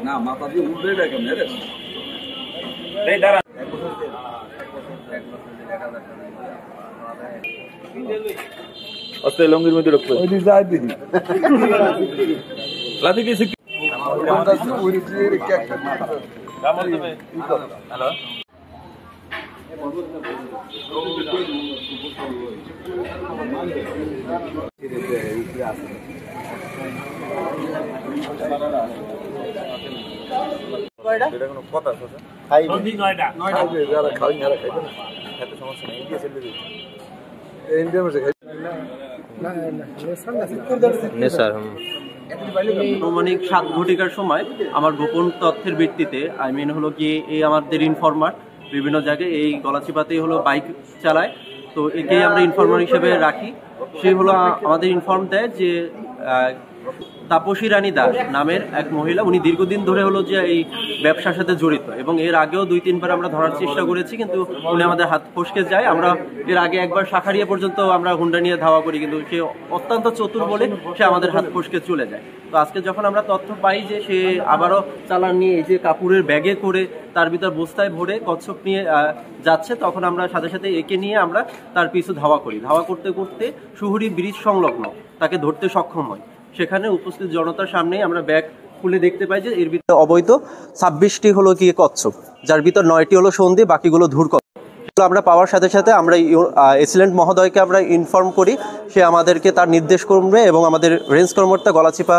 না মাথা দিয়ে উঠবে এটা কেমন রে আস্তে লঙ্গির মধ্যে ঢুকবে ওই দিন যাই দিন লাতি দিছি ওই যে কেকটা হ্যালো এটা কোনো কথা আছে খাই নয়টা যারা খাই না খাইবে না এত সমস্যা নেই ইন্ডিয়া চলে দিই ইন্ডিয়ার মধ্যে খাই আনুমানিক 7 ঘটিকার সময় আমার গোপন তথ্যের ভিত্তিতে হলো কি এই আমাদের ইনফরমার বিভিন্ন জায়গায় এই গলাচিপাতেই হলো বাইক চালায়, তো একেই আমরা ইনফরমার হিসেবে রাখি। সে হলো আমাদের ইনফর্ম দেয় যে তাপসী রানী দাস নামের এক মহিলা, উনি দীর্ঘদিন ধরে হলো যে এই ব্যবসার সাথে জড়িত এবং এর আগেও 2-3 বার আমরা ধরার চেষ্টা করেছি, কিন্তু উনি আমাদের হাত ফসকে যায়। আমরা এর আগে একবার শাখারিয়া পর্যন্ত আমরা হুন্ডা নিয়ে ধাওয়া করি, কিন্তু সে অত্যন্ত চতুর বলে সে আমাদের হাত ফসকে চলে যায়। তো আজকে যখন আমরা তথ্য পাই যে সে আবারও চালান নিয়ে এই যে কাপড়ের ব্যাগে করে তার ভিতর বস্তায় ভরে কচ্ছপ নিয়ে যাচ্ছে, তখন আমরা সাথে সাথে একে নিয়ে আমরা তার পিছু ধাওয়া করি। ধাওয়া করতে করতে শুহুরি ব্রিজ সংলগ্ন তাকে ধরতে সক্ষম হয়। সেখানে উপস্থিত জনতার সামনেই আমরা ব্যাগ খুলে দেখতে পাই যে এর ভিতরে অবৈধ 26টি হলো গিয়ে কচ্ছপ, যার ভিতর 9টি হলো সন্ধি, বাকিগুলো ধুর কচ্ছপ। আমরা পাওয়ার সাথে সাথে আমরা এসিলেন্ট মহোদয়কে আমরা ইনফর্ম করি, সে আমাদেরকে তার নির্দেশ করবে এবং আমাদের রেঞ্জ কর্মকর্তা গলাচিপা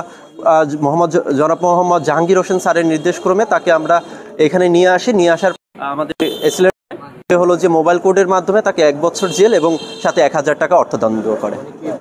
জনাব মোহাম্মদ জাহাঙ্গীর হোসেন স্যারের নির্দেশক্রমে তাকে আমরা এখানে নিয়ে আসি। নিয়ে আসার আমাদের এসিলেন্ট হলো যে মোবাইল কোডের মাধ্যমে তাকে 1 বছর জেল এবং সাথে 1000 টাকা অর্থদণ্ড করে।